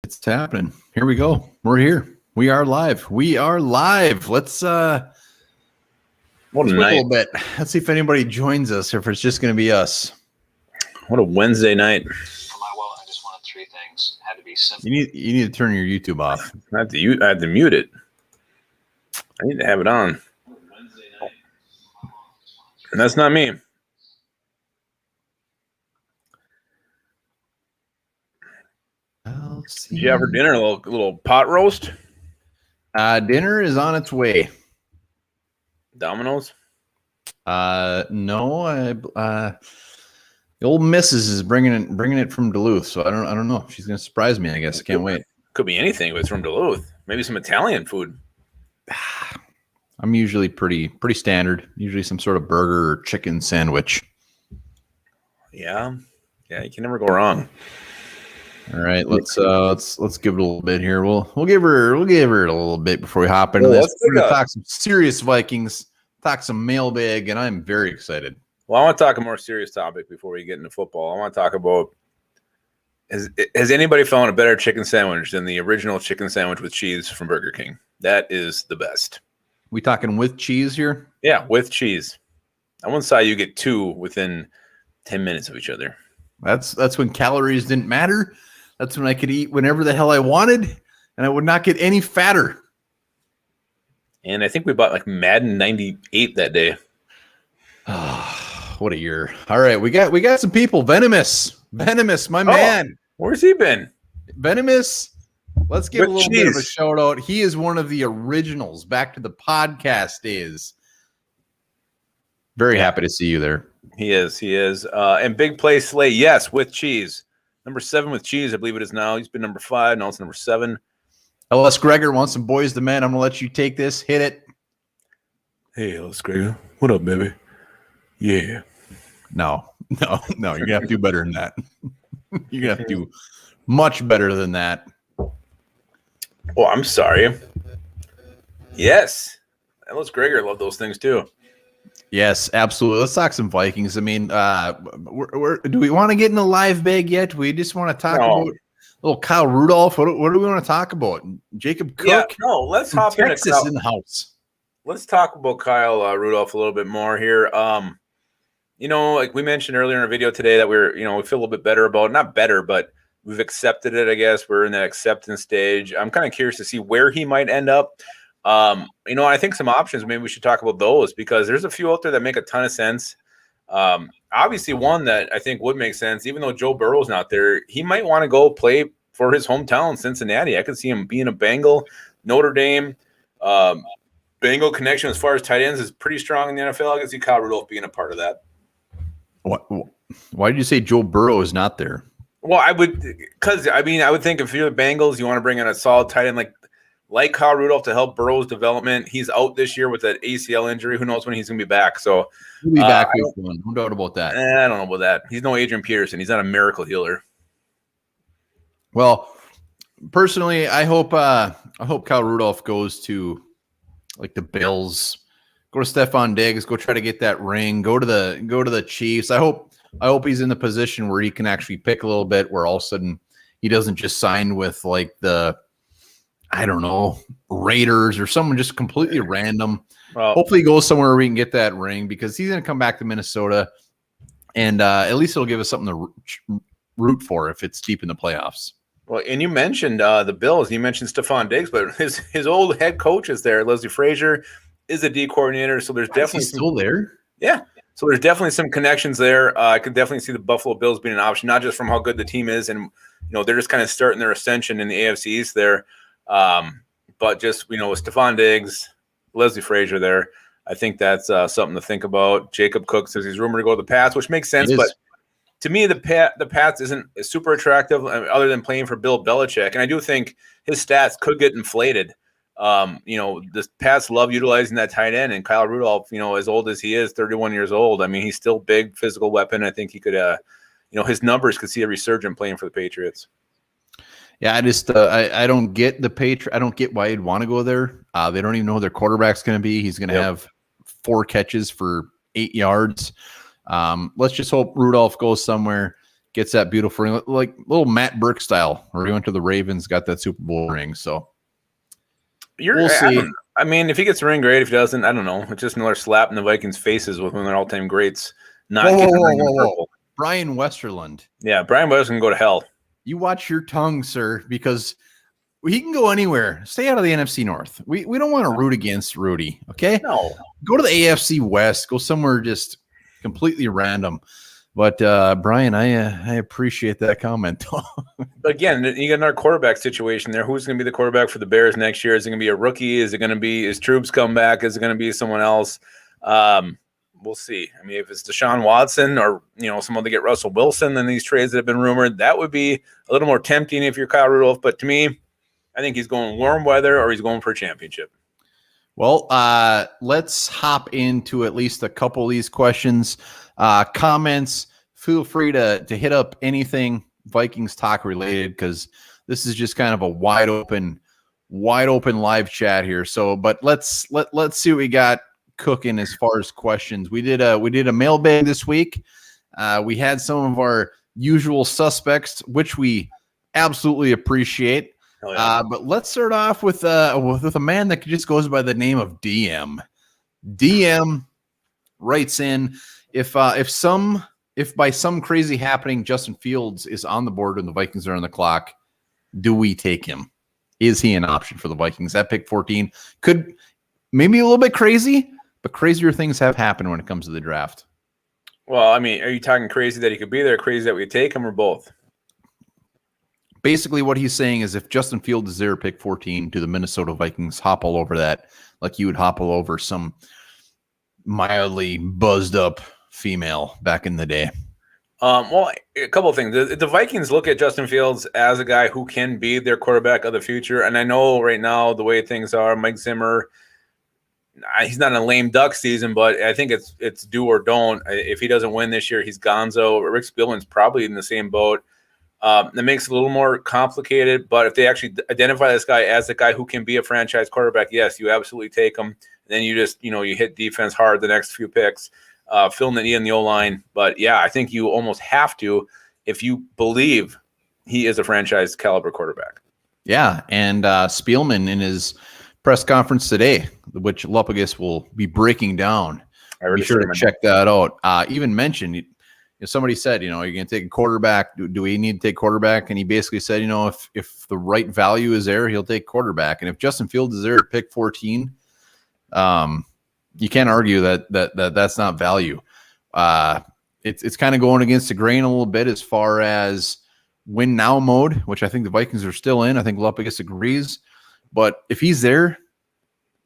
It's happening. Here we go. We're here. We are live. Let's What a wait a night. little bit. Let's see if anybody joins us or if it's just going to be us. What a Wednesday night. For my wallet, I just wanted three things. Had to be simple. You need to turn your YouTube off. I have to mute it. I need to have it on. And that's not me. Did you have for dinner a little pot roast? Dinner is on its way. Domino's? No. The old missus is bringing it from Duluth, so I don't know. She's going to surprise me. I guess I can't wait. Could be anything if it's from Duluth. Maybe some Italian food. I'm usually pretty standard. Usually some sort of burger or chicken sandwich. Yeah, you can never go wrong. All right, let's give it a little bit here. We'll give her a little bit before we hop into this. We're gonna talk some serious Vikings, talk some mailbag, and I'm very excited. Well, I want to talk a more serious topic before we get into football. I want to talk about has anybody found a better chicken sandwich than the original chicken sandwich with cheese from Burger King? That is the best. We talking with cheese here? Yeah, with cheese. On one side, you get two within 10 minutes of each other. That's when calories didn't matter. That's when I could eat whenever the hell I wanted, and I would not get any fatter. And I think we bought like Madden 98 that day. Oh, what a year. All right, we got some people. Venomous, my man. Where's he been? Venomous. Let's give with a little cheese. bit of a shout out. He is one of the originals back to the podcast days. Very happy to see you there. He is. And Big Play Slay, yes, with cheese. Number 7 with cheese, I believe it is now. He's been number 5. Now it's number 7. LS Gregor wants some boys to men. I'm going to let you take this. Hit it. Hey, LS Gregor. What up, baby? Yeah. No. You're going to have to do better than that. You're going to have to do much better than that. Oh, I'm sorry. Yes. LS Gregor loved those things too. Yes, absolutely. Let's talk some Vikings. I mean, do we want to get in the live bag yet? We just want to talk about little Kyle Rudolph. What do we want to talk about? Jacob Cook? Yeah, no, let's hop into Texas in the house. Let's talk about Kyle Rudolph a little bit more here. Like we mentioned earlier in our video today that we feel a little bit better about, not better, but we've accepted it, I guess. We're in that acceptance stage. I'm kind of curious to see where he might end up. I think some options, maybe we should talk about those because there's a few out there that make a ton of sense. Obviously one that I think would make sense, even though Joe Burrow's not there, he might want to go play for his hometown, Cincinnati. I could see him being a Bengal. Notre Dame, Bengal connection as far as tight ends is pretty strong in the NFL. I could see Kyle Rudolph being a part of that. Why did you say Joe Burrow is not there? Well, I would think if you're the Bengals, you want to bring in a solid tight end like Kyle Rudolph to help Burrow's development. He's out this year with that ACL injury. Who knows when he's going to be back? So he'll be back week one. No doubt about that. I don't know about that. He's no Adrian Peterson. He's not a miracle healer. Well, personally, I hope Kyle Rudolph goes to like the Bills. Go to Stephon Diggs. Go try to get that ring. Go to the Chiefs. I hope he's in the position where he can actually pick a little bit. Where all of a sudden he doesn't just sign with like the Raiders or someone just completely random. Well, hopefully he goes somewhere where we can get that ring because he's going to come back to Minnesota, and at least it'll give us something to root for if it's deep in the playoffs. Well, and you mentioned the Bills. You mentioned Stephon Diggs, but his old head coach is there. Leslie Frazier is a D coordinator, so there's definitely still there. Yeah, so there's definitely some connections there. I could definitely see the Buffalo Bills being an option, not just from how good the team is, and they're just kind of starting their ascension in the AFC East there. But just, with Stephon Diggs, Leslie Frazier there, I think that's something to think about. Jacob Cook says he's rumored to go to the Pats, which makes sense. But to me, the Pats isn't super attractive other than playing for Bill Belichick. And I do think his stats could get inflated. The Pats love utilizing that tight end. And Kyle Rudolph, as old as he is, 31 years old, I mean, he's still big, physical weapon. I think he could, his numbers could see a resurgence playing for the Patriots. Yeah, I just I don't get the Patriots. I don't get why you'd want to go there. They don't even know who their quarterback's going to be. He's going to have 4 catches for 8 yards. Let's just hope Rudolph goes somewhere, gets that beautiful ring, like little Matt Burke style, where he went to the Ravens, got that Super Bowl ring. So we'll see. I mean, if he gets the ring, great. If he doesn't, I don't know. It's just another slap in the Vikings' faces with one of their all-time greats not getting the ring in purple. Brian Westerland. Yeah, Brian Westerland can go to hell. You watch your tongue, sir, because he can go anywhere. Stay out of the NFC North. We don't want to root against Rudy, okay? No. Go to the AFC West. Go somewhere just completely random. But, Brian, I appreciate that comment. Again, you got another quarterback situation there. Who's going to be the quarterback for the Bears next year? Is it going to be a rookie? Is Troops come back? Is it going to be someone else? We'll see. I mean, if it's Deshaun Watson or, someone to get Russell Wilson in these trades that have been rumored, that would be a little more tempting if you're Kyle Rudolph. But to me, I think he's going warm weather or he's going for a championship. Well, let's hop into at least a couple of these questions. Comments, feel free to hit up anything Vikings talk related, because this is just kind of a wide open live chat here. So, but let's see what we got cooking as far as questions. We did a mailbag this week. We had some of our usual suspects, which we absolutely appreciate. Oh, yeah. But let's start off with a man that just goes by the name of DM. DM writes in, if by some crazy happening Justin Fields is on the board and the Vikings are on the clock, do we take him? Is he an option for the Vikings at pick 14? Could maybe a little bit crazy, but crazier things have happened when it comes to the draft. Well, I mean, are you talking crazy that he could be there, crazy that we take him, or both? Basically, what he's saying is if Justin Fields is there at pick 14, do the Minnesota Vikings hop all over that like you would hop all over some mildly buzzed up female back in the day? Well, a couple of things. The Vikings look at Justin Fields as a guy who can be their quarterback of the future. And I know right now the way things are, Mike Zimmer, he's not in a lame duck season, but I think it's do or don't. If he doesn't win this year, he's gonzo. Rick Spielman's probably in the same boat. That makes it a little more complicated, but if they actually identify this guy as the guy who can be a franchise quarterback, yes, you absolutely take him. And then you just, you hit defense hard the next few picks, fill in the O-line. But yeah, I think you almost have to if you believe he is a franchise caliber quarterback. Yeah, and Spielman in his press conference today, which Lupagus will be breaking down. Be sure to check that out. Even mentioned, if somebody said, you're going to take a quarterback, do we need to take quarterback? And he basically said, if the right value is there, he'll take quarterback. And if Justin Fields is there at pick 14, you can't argue that's not value. It's kind of going against the grain a little bit as far as win now mode, which I think the Vikings are still in. I think Lupagus agrees. But if he's there,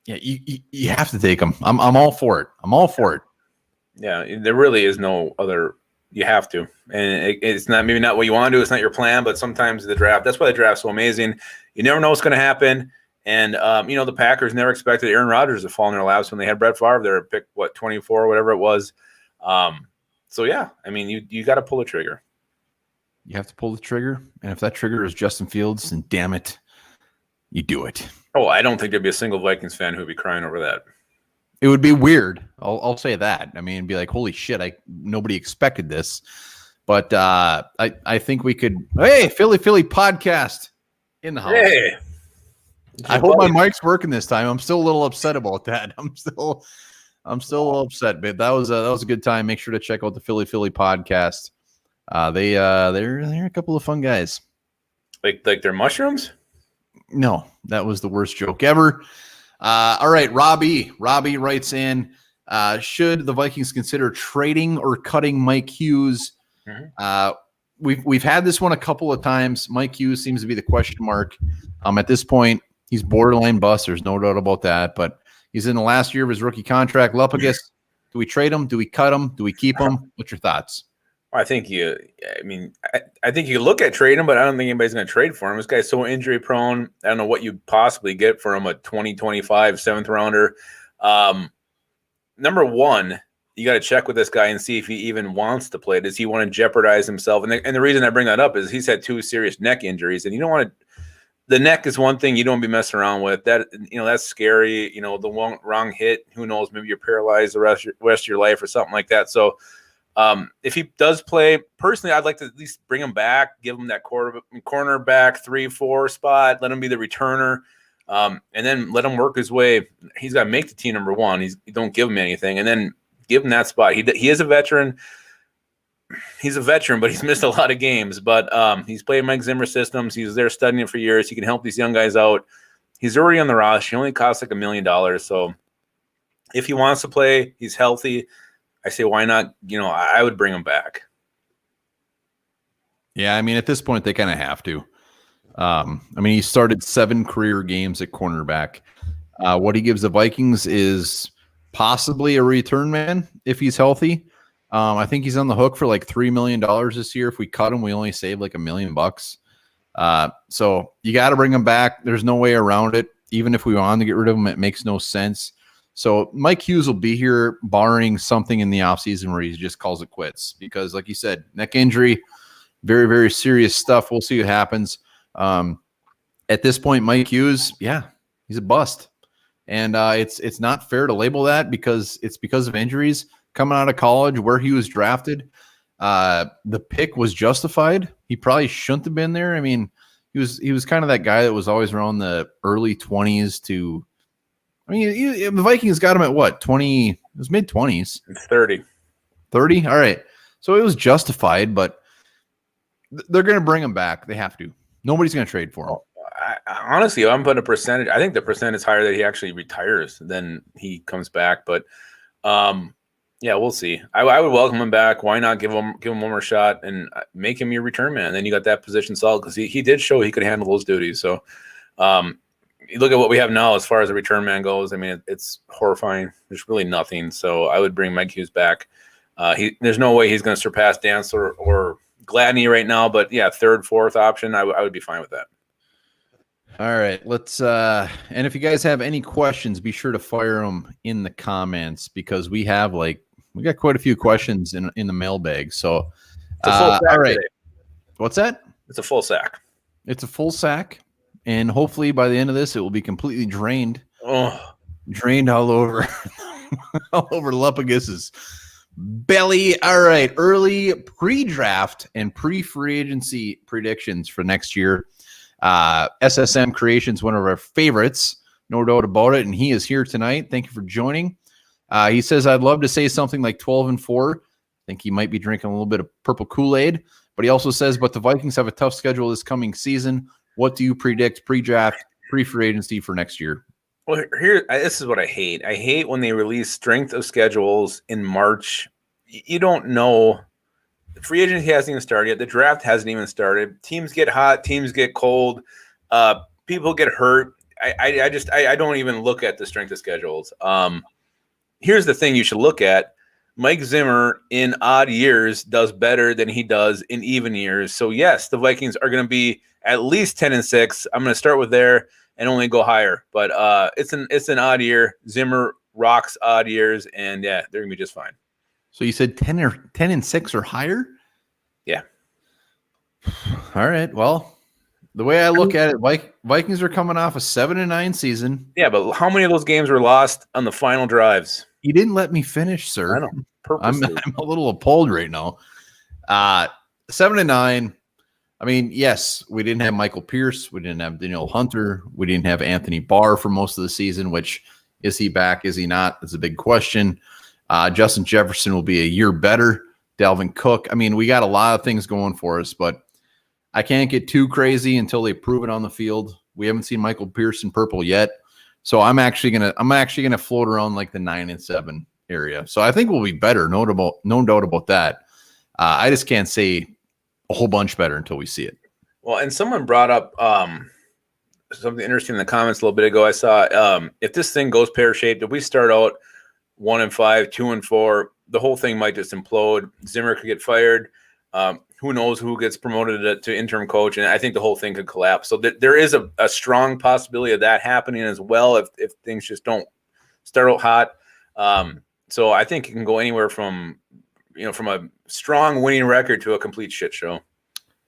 yeah, you have to take him. I'm all for it. I'm all for it. Yeah, there really is no other. You have to, and it's maybe not what you want to do. It's not your plan, but sometimes the draft. That's why the draft's so amazing. You never know what's going to happen. And the Packers never expected Aaron Rodgers to fall in their laps when they had Brett Favre there at pick 24 or whatever it was. So yeah, I mean you got to pull the trigger. You have to pull the trigger, and if that trigger is Justin Fields, then damn it, you do it. Oh, I don't think there'd be a single Vikings fan who'd be crying over that. It would be weird. I'll say that. I mean, it'd be like, holy shit, nobody expected this. But I think we could. Hey, Philly podcast in the house. Hey, I hope my mic's working this time. I'm still a little upset about that. I'm still a little upset, but that was a good time. Make sure to check out the Philly podcast. They're a couple of fun guys. Like they're mushrooms? No, that was the worst joke ever. All right, Robbie writes in, should the Vikings consider trading or cutting Mike Hughes? Mm-hmm. We've had this one a couple of times. Mike Hughes seems to be the question mark. At this point, he's borderline bust. There's no doubt about that, but he's in the last year of his rookie contract. Lupagus, do we trade him? Do we cut him? Do we keep him? What's your thoughts? I think you look at trading, but I don't think anybody's going to trade for him. This guy's so injury prone. I don't know what you'd possibly get for him, a 2025 7th rounder. Number one, you got to check with this guy and see if he even wants to play. Does he want to jeopardize himself? And the reason I bring that up is he's had 2 serious neck injuries, and you don't want to. The neck is one thing you don't be messing around with. That that's scary. The wrong hit. Who knows? Maybe you're paralyzed the rest of your life or something like that. So. If he does play, personally, I'd like to at least bring him back, give him that cornerback 3-4 spot, let him be the returner, and then let him work his way. He's got to make the team number one. You don't give him anything, and then give him that spot. He is a veteran. He's a veteran, but he's missed a lot of games. But he's played Mike Zimmer systems. He was there studying it for years. He can help these young guys out. He's already on the roster. He only costs like $1 million. So if he wants to play, he's healthy. I say, why not? I would bring him back. Yeah, I mean, at this point, they kind of have to. He started 7 career games at cornerback. What he gives the Vikings is possibly a return man if he's healthy. I think he's on the hook for like $3 million this year. If we cut him, we only save like $1 million. So you got to bring him back. There's no way around it. Even if we wanted to get rid of him, it makes no sense. So Mike Hughes will be here barring something in the offseason where he just calls it quits. Because like you said, neck injury, very, very serious stuff. We'll see what happens. At this point, Mike Hughes, yeah, he's a bust. And it's not fair to label that because it's because of injuries. Coming out of college, where he was drafted, the pick was justified. He probably shouldn't have been there. I mean, he was kind of that guy that was always around the early 20s to – the Vikings got him at what, 20? It was mid-20s. It's 30. 30? All right. So it was justified, but they're going to bring him back. They have to. Nobody's going to trade for him. Honestly, I'm putting a percentage. I think the percent is higher that he actually retires than he comes back. But, yeah, we'll see. I would welcome him back. Why not give him one more shot and make him your return man? And then you got that position solid because he did show he could handle those duties. So, you look at what we have now as far as a return man goes. I mean, it's horrifying. There's really nothing. So I would bring Mike Hughes back. There's no way he's going to surpass Dantzler or Gladney right now. But yeah, third, fourth option, I would be fine with that. All right, let's and if you guys have any questions, be sure to fire them in the comments because we got quite a few questions in the mailbag. So it's a full sack all right. Today. What's that? It's a full sack. It's a full sack. And hopefully by the end of this, it will be completely drained. Drained all over all over Lupagus's belly. All right. Early pre-draft and pre-free agency predictions for next year. SSM Creations, one of our favorites, no doubt about it. And he is here tonight. Thank you for joining. He says, I'd love to say something like 12-4. I think he might be drinking a little bit of purple Kool-Aid. But he also says, but the Vikings have a tough schedule this coming season. What do you predict pre-draft, pre-free agency for next year? Well, this is what I hate. I hate when they release strength of schedules in March. You don't know. The free agency hasn't even started yet. The draft hasn't even started. Teams get hot. Teams get cold. People get hurt. I don't even look at the strength of schedules. Here's the thing you should look at. Mike Zimmer in odd years does better than he does in even years. So yes, the Vikings are going to be at least 10-6. I'm going to start with there and only go higher. But it's an odd year. Zimmer rocks odd years, and yeah, they're going to be just fine. So you said 10-6 or higher? Yeah. All right. Well, the way I look at it, Vikings are coming off a 7-9 season. Yeah, but how many of those games were lost on the final drives? You didn't let me finish, sir. I know. I'm a little appalled right now. 7-9. I mean, yes, we didn't have Michael Pierce. We didn't have Daniel Hunter. We didn't have Anthony Barr for most of the season, which is he back? Is he not? That's a big question. Justin Jefferson will be a year better. Dalvin Cook. I mean, we got a lot of things going for us, but I can't get too crazy until they prove it on the field. We haven't seen Michael Pierce in purple yet. So I'm actually gonna float around like the 9-7 area. So I think we'll be better, no doubt about that. I just can't say a whole bunch better until we see it. Well, and someone brought up something interesting in the comments a little bit ago. I saw if this thing goes pear-shaped, if we start out 1-5, 2-4, the whole thing might just implode. Zimmer could get fired. Who knows who gets promoted to interim coach, and I think the whole thing could collapse. So there is a strong possibility of that happening as well if things just don't start out hot. So I think it can go anywhere from a strong winning record to a complete shit show.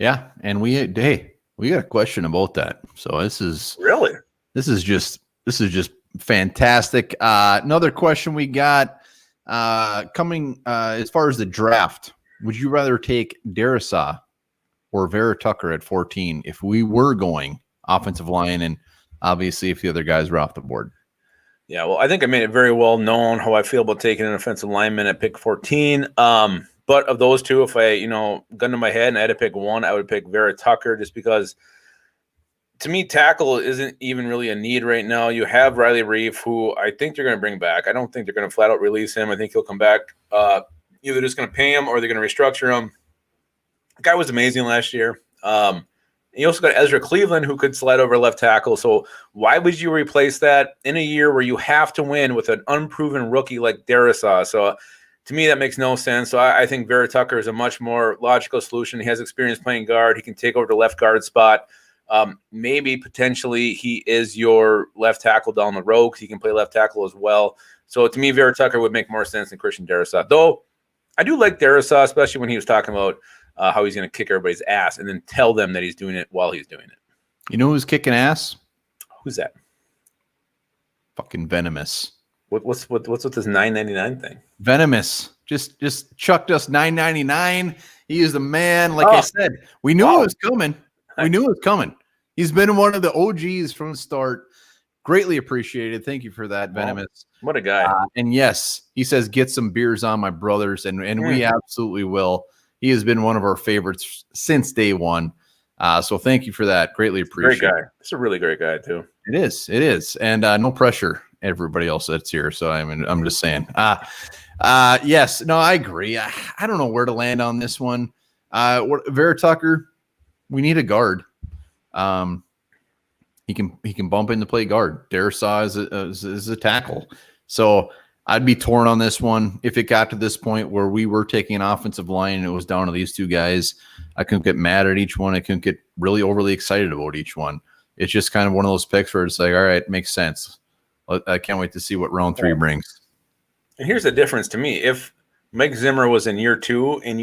Yeah, and we got a question about that. So this is just fantastic. Another question we got Coming as far as the draft, would you rather take Darrisaw or Vera Tucker at 14 if we were going offensive line, and obviously if the other guys were off the board? Yeah, well, I think I made it very well known how I feel about taking an offensive lineman at pick 14. But of those two, if I, gun to my head and I had to pick one, I would pick Vera Tucker, just because to me, tackle isn't even really a need right now. You have Riley Reef, who I think they're going to bring back. I don't think they're going to flat out release him. I think he'll come back. Either just going to pay him or they're going to restructure him. The guy was amazing last year. You also got Ezra Cleveland, who could slide over left tackle. So why would you replace that in a year where you have to win with an unproven rookie like Darrisaw? So to me, that makes no sense. So I think Vera Tucker is a much more logical solution. He has experience playing guard. He can take over the left guard spot. Maybe potentially he is your left tackle down the road because he can play left tackle as well. So to me, Vera Tucker would make more sense than Christian Darrisaw. Though I do like Darrisaw, especially when he was talking about how he's going to kick everybody's ass and then tell them that he's doing it while he's doing it. You know who's kicking ass? Who's that? Fucking Venomous. What's with this $9.99 thing? Venomous just chucked us $9.99. He is the man. Like I said, we knew it was coming. We knew it was coming. He's been one of the OGs from the start. Greatly appreciated. Thank you for that, Venomous. What a guy. And yes, he says, get some beers on my brothers, and we absolutely will. He has been one of our favorites since day one. So thank you for that. Greatly appreciate it. Great guy. It's a really great guy, too. It is. And no pressure, everybody else that's here. So I'm just saying. Yes, no, I agree. I don't know where to land on this one. Vera Tucker, we need a guard. He can bump in to play guard. Darrisaw is a tackle. So I'd be torn on this one. If it got to this point where we were taking an offensive line and it was down to these two guys, I couldn't get mad at each one. I couldn't get really overly excited about each one. It's just kind of one of those picks where it's like, all right, makes sense. I can't wait to see what round 3 brings. And here's the difference to me. If Mike Zimmer was in year 2 and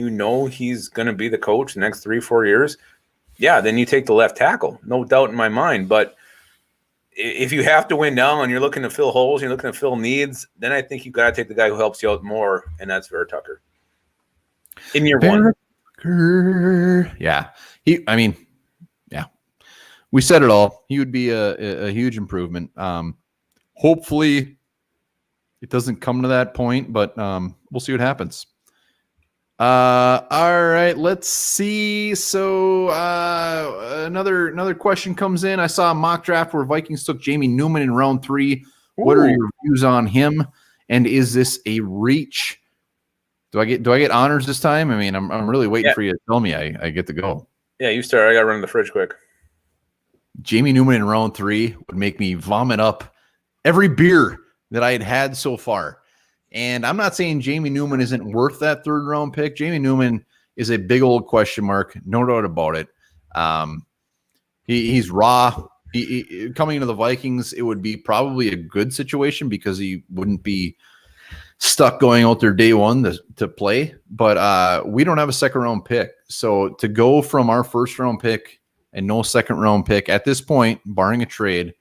he's going to be the coach the next 3-4 years, yeah, then you take the left tackle. No doubt in my mind. But if you have to win now and you're looking to fill holes, you're looking to fill needs, then I think you've got to take the guy who helps you out more, and that's Vera Tucker. In year 1. Yeah. We said it all. He would be a huge improvement. Hopefully it doesn't come to that point, but we'll see what happens. All right, let's see. So another question comes in. I saw a mock draft where Vikings took Jamie Newman in round 3. What are your views on him? And is this a reach? Do I get honors this time? I mean, I'm really waiting for you to tell me I get to go. Yeah, you start. I got to run to the fridge quick. Jamie Newman in round 3 would make me vomit up every beer that I had so far. And I'm not saying Jamie Newman isn't worth that 3rd round pick. Jamie Newman is a big old question mark, no doubt about it. He's raw. He coming into the Vikings, it would be probably a good situation because he wouldn't be stuck going out there day one to play. But we don't have a 2nd round pick. So to go from our 1st round pick and no 2nd round pick at this point, barring a trade,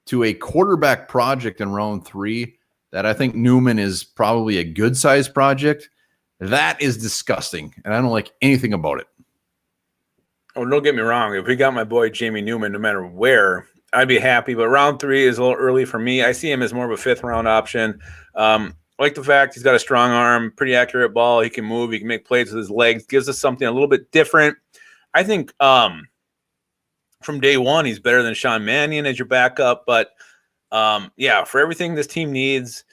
to a quarterback project in round 3, that I think Newman is probably a good size project, that is disgusting. And I don't like anything about it. Oh, don't get me wrong. If we got my boy Jamie Newman, no matter where, I'd be happy. But round 3 is a little early for me. I see him as more of a 5th round option. I like the fact he's got a strong arm, pretty accurate ball. He can move. He can make plays with his legs. Gives us something a little bit different. I think from day one, he's better than Sean Mannion as your backup. But for everything this team needs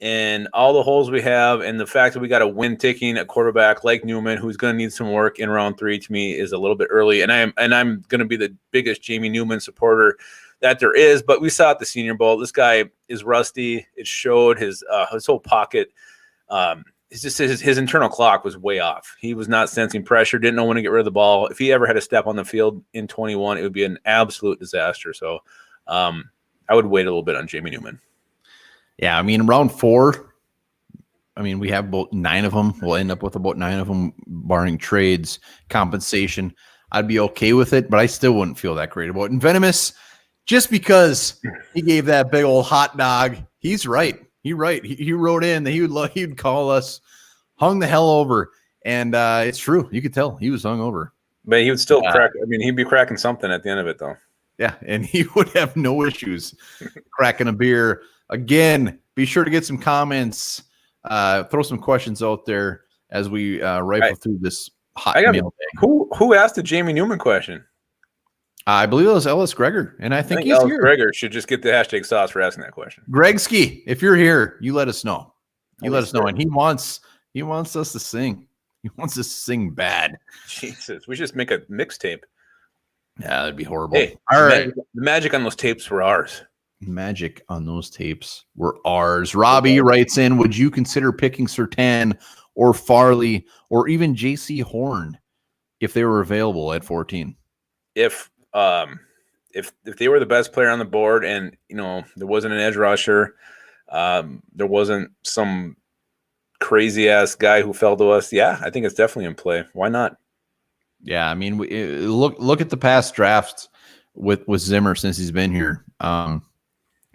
and all the holes we have, and the fact that we got a win taking a quarterback like Newman, who's going to need some work in round 3, to me is a little bit early. And I'm going to be the biggest Jamie Newman supporter that there is. But we saw at the Senior Bowl, this guy is rusty. It showed his whole pocket. His internal clock was way off. He was not sensing pressure, didn't know when to get rid of the ball. If he ever had a step on the field in 21, it would be an absolute disaster. So I would wait a little bit on Jamie Newman. Yeah, I mean, round 4, we have about 9 of them. We'll end up with about 9 of them, barring trades, compensation. I'd be okay with it, but I still wouldn't feel that great about it. And Venomous, just because he gave that big old hot dog, he's right. He wrote in that he'd call us hung the hell over, and it's true. You could tell he was hung over. But he would still crack. I mean, he'd be cracking something at the end of it, though. Yeah, and he would have no issues cracking a beer. Again, be sure to get some comments, throw some questions out there as we rifle through this hot mailbag. Who asked the Jamie Newman question? I believe it was Ellis Gregor, and I think he's Ellis here. Gregor should just get the hashtag sauce for asking that question. Gregski, if you're here, you let us know. Let us know, and he wants us to sing. He wants us to sing bad. Jesus, we should just make a mixtape. Yeah, that'd be horrible. Hey, all right. The magic on those tapes were ours. Magic on those tapes were ours. Robbie writes in, would you consider picking Surtain or Farley or even JC Horn if they were available at 14? If they were the best player on the board and, there wasn't an edge rusher, there wasn't some crazy ass guy who fell to us. Yeah, I think it's definitely in play. Why not? Yeah, I mean, look at the past drafts with Zimmer since he's been here.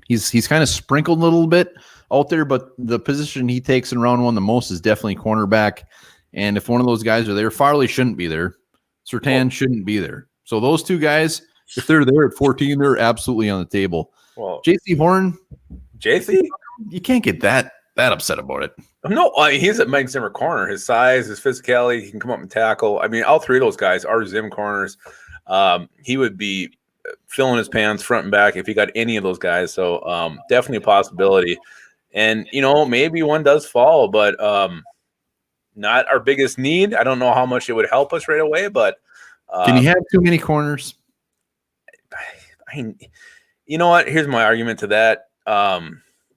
He's kind of sprinkled a little bit out there, but the position he takes in round one the most is definitely cornerback. And if one of those guys are there, Farley shouldn't be there. Surtain shouldn't be there. So those two guys, if they're there at 14, they're absolutely on the table. Well, JC Horn, you can't get that upset about it. No, he's at Mike Zimmer corner. His size, his physicality, he can come up and tackle. I mean, all three of those guys are Zim corners. He would be filling his pants front and back if he got any of those guys. So definitely a possibility. And, maybe one does fall, but not our biggest need. I don't know how much it would help us right away, but can you have too many corners? You know what? Here's my argument to that.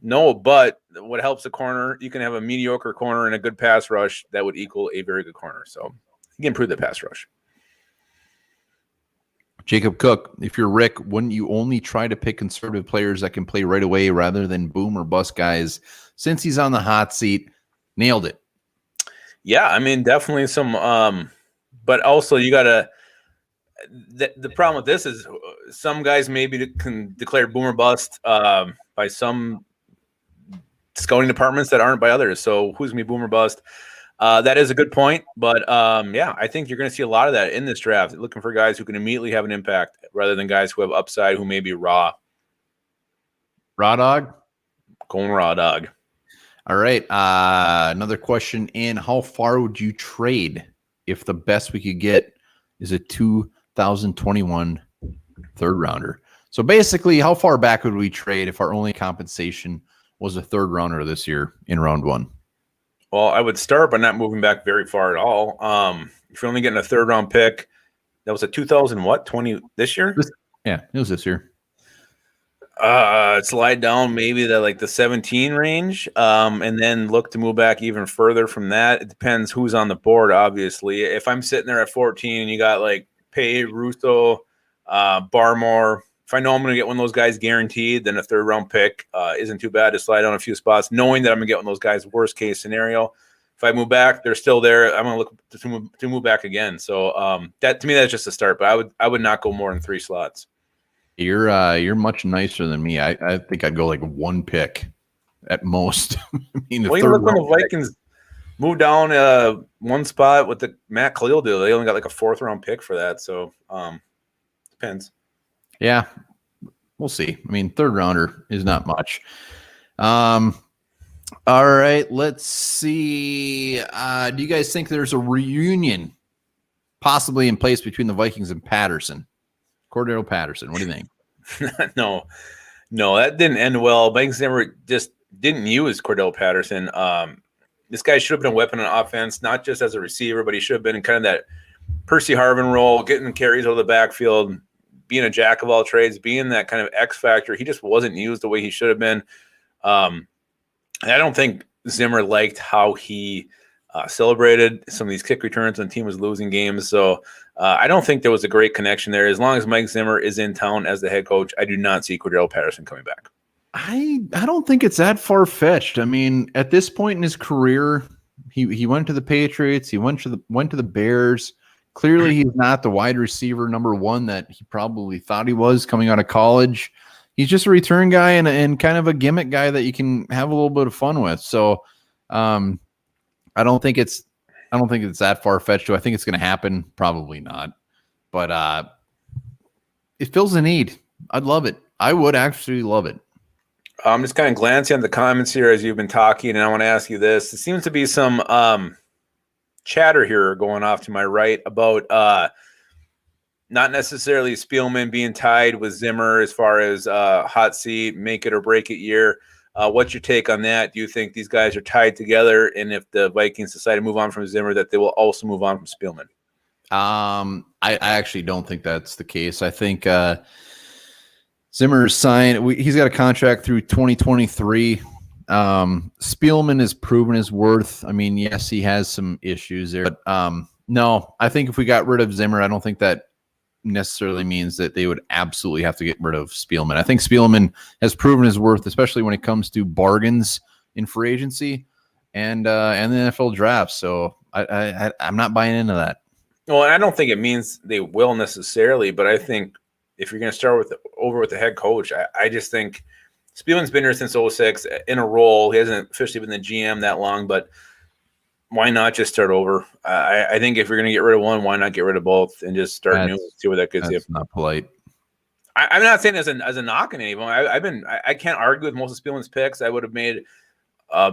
No, but what helps a corner, you can have a mediocre corner and a good pass rush that would equal a very good corner. So you can improve the pass rush. Jacob Cook, if you're Rick, wouldn't you only try to pick conservative players that can play right away rather than boom or bust guys? Since he's on the hot seat, nailed it. Yeah, I mean, definitely some, but also you got to, the problem with this is some guys maybe can declare boom or bust by some scouting departments that aren't by others. So who's going to be boom or bust? That is a good point. But, yeah, I think you're going to see a lot of that in this draft, looking for guys who can immediately have an impact rather than guys who have upside who may be raw. Raw dog? Going raw dog. All right. Another question in. How far would you trade if the best we could get is a 2021 third rounder? So basically, how far back would we trade if our only compensation was a third rounder this year in round one? Well, I would start by not moving back very far at all. If you're only getting a third round pick, that was a 2020 this year? Yeah, it was this year. Slide down maybe the 17 range, and then look to move back even further from that. It depends who's on the board, obviously. If I'm sitting there at 14 and you got Pay, Russo, Barmore, if I know I'm going to get one of those guys guaranteed, then a third round pick isn't too bad to slide down a few spots, knowing that I'm going to get one of those guys worst case scenario. If I move back, they're still there. I'm going to look to move back again. So that to me, that's just a start, but I would not go more than 3 slots. You're much nicer than me. I think I'd go one pick at most. I mean, well, you look when the Vikings moved down one spot with the Matt Khalil deal. They only got a 4th round pick for that. So depends. Yeah, we'll see. I mean, third rounder is not much. All right, let's see. Do you guys think there's a reunion possibly in place between the Vikings and Patterson? Cordero Patterson, what do you think? No, that didn't end well. Vikings never just didn't use Cordero Patterson. This guy should have been a weapon on offense, not just as a receiver, but he should have been in kind of that Percy Harvin role, getting carries out of the backfield, being a jack of all trades, being that kind of X factor. He just wasn't used the way he should have been. And I don't think Zimmer liked how he celebrated some of these kick returns when the team was losing games. So I don't think there was a great connection there. As long as Mike Zimmer is in town as the head coach, I do not see Cordero Patterson coming back. I don't think it's that far-fetched. I mean, at this point in his career, he went to the Patriots, he went to the Bears. Clearly, he's not the wide receiver number 1 that he probably thought he was coming out of college. he's just a return guy and kind of a gimmick guy that you can have a little bit of fun with. So I don't think it's that far fetched. Do I think it's going to happen? Probably not. But it fills a need. I'd love it. I would actually love it. I'm just kind of glancing at the comments here as you've been talking, and I want to ask you this. There seems to be some chatter here going off to my right about not necessarily Spielman being tied with Zimmer as far as hot seat, make it or break it year. What's your take on that? Do you think these guys are tied together, and if the Vikings decide to move on from Zimmer, that they will also move on from Spielman? I actually don't think that's the case. I think Zimmer's signed. He's got a contract through 2023. Spielman has proven his worth. I mean, yes, he has some issues there, but no, I think if we got rid of Zimmer, I don't think that necessarily means that they would absolutely have to get rid of Spielman. I think Spielman has proven his worth, especially when it comes to bargains in free agency and the NFL draft. So I'm not buying into that. Well, I don't think it means they will necessarily, but I think if you're going to start with the head coach, I just think Spielman's been here since 2006 in a role. He hasn't officially been the GM that long, but why not just start over? I think if you're going to get rid of one, why not get rid of both and just start new? See what that gets you. That's not polite. I'm not saying as a knock on anyone. I can't argue with most of Spielman's picks. I would have made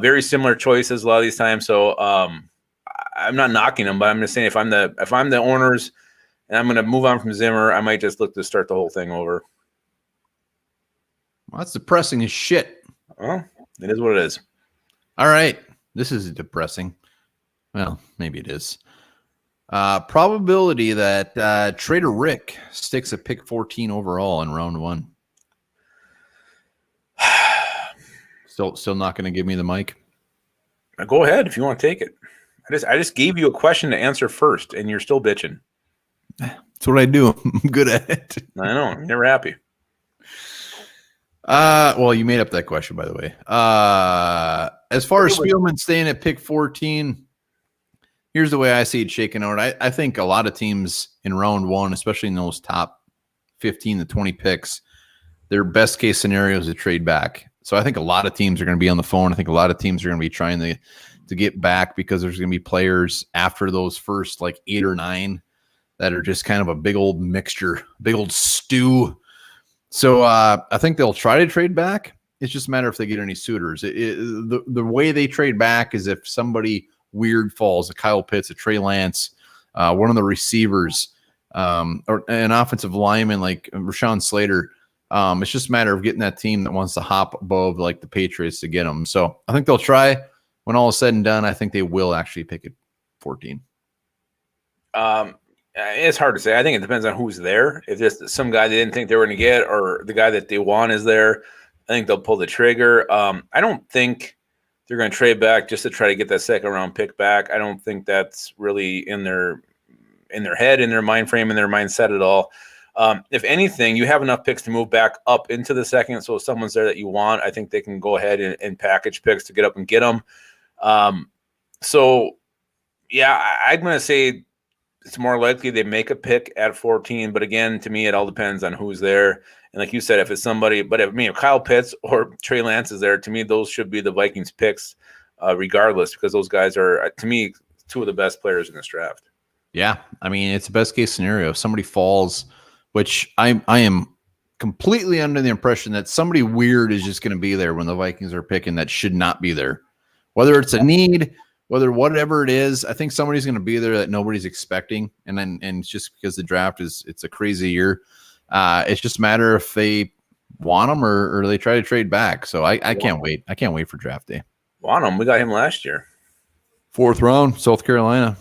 very similar choices a lot of these times. So I'm not knocking them, but I'm just saying if I'm the owners and I'm going to move on from Zimmer, I might just look to start the whole thing over. Well, that's depressing as shit. Well, it is what it is. All right. This is depressing. Well, maybe it is. Probability that Trader Rick sticks a pick 14 overall in round 1. Still not going to give me the mic? Go ahead if you want to take it. I just gave you a question to answer first, and you're still bitching. That's what I do. I'm good at it. I know. I'm never happy. Well, you made up that question, by the way. As far as Spielman staying at pick 14, here's the way I see it shaking out. I think a lot of teams in round 1, especially in those top 15 to 20 picks, their best case scenario is to trade back. So I think a lot of teams are going to be on the phone. I think a lot of teams are going to be trying to get back because there's going to be players after those first like 8 or 9 that are just kind of a big old mixture, big old stew. So I think they'll try to trade back. It's just a matter if they get any suitors. The way they trade back is if somebody weird falls, a Kyle Pitts, a Trey Lance, one of the receivers, or an offensive lineman like Rashawn Slater. It's just a matter of getting that team that wants to hop above like the Patriots to get them. So I think they'll try. When all is said and done, I think they will actually pick it 14. It's hard to say. I think it depends on who's there. If there's some guy they didn't think they were going to get or the guy that they want is there, I think they'll pull the trigger. I don't think they're going to trade back just to try to get that second round pick back. I don't think that's really in their head, in their mind frame, in their mindset at all. If anything, you have enough picks to move back up into the second. So if someone's there that you want, I think they can go ahead and package picks to get up and get them. So yeah, I'm going to say it's more likely they make a pick at 14. But again, to me, it all depends on who's there. And like you said, if it's somebody, but if Kyle Pitts or Trey Lance is there, to me, those should be the Vikings picks regardless, because those guys are, to me, 2 of the best players in this draft. Yeah. I mean, it's the best case scenario. If somebody falls, which I am completely under the impression that somebody weird is just going to be there when the Vikings are picking that should not be there. Whether it's a need, whether whatever it is, I think somebody's going to be there that nobody's expecting. And it's just because the draft it's a crazy year. It's just a matter if they want them or they try to trade back. So I can't wait. I can't wait for draft day. Want him? We got him last year. 4th round, South Carolina.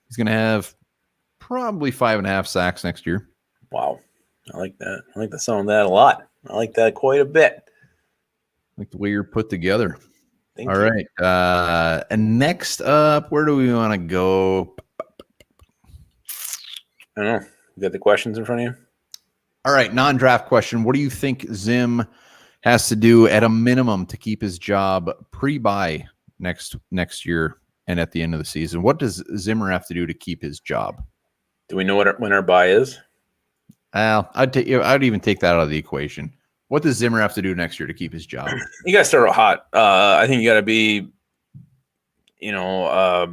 He's going to have probably 5.5 sacks next year. Wow. I like that. I like the sound of that a lot. I like that quite a bit. I like the way you're put together. Thank All you. right. And next up, where do we want to go? I don't know. You got the questions in front of you? All right. Non-draft question. What do you think Zim has to do at a minimum to keep his job pre-bye next year and at the end of the season? What does Zimmer have to do to keep his job? Do we know when our bye is? I'd even take that out of the equation. What does Zimmer have to do next year to keep his job? You got to start hot. I think you got to be, I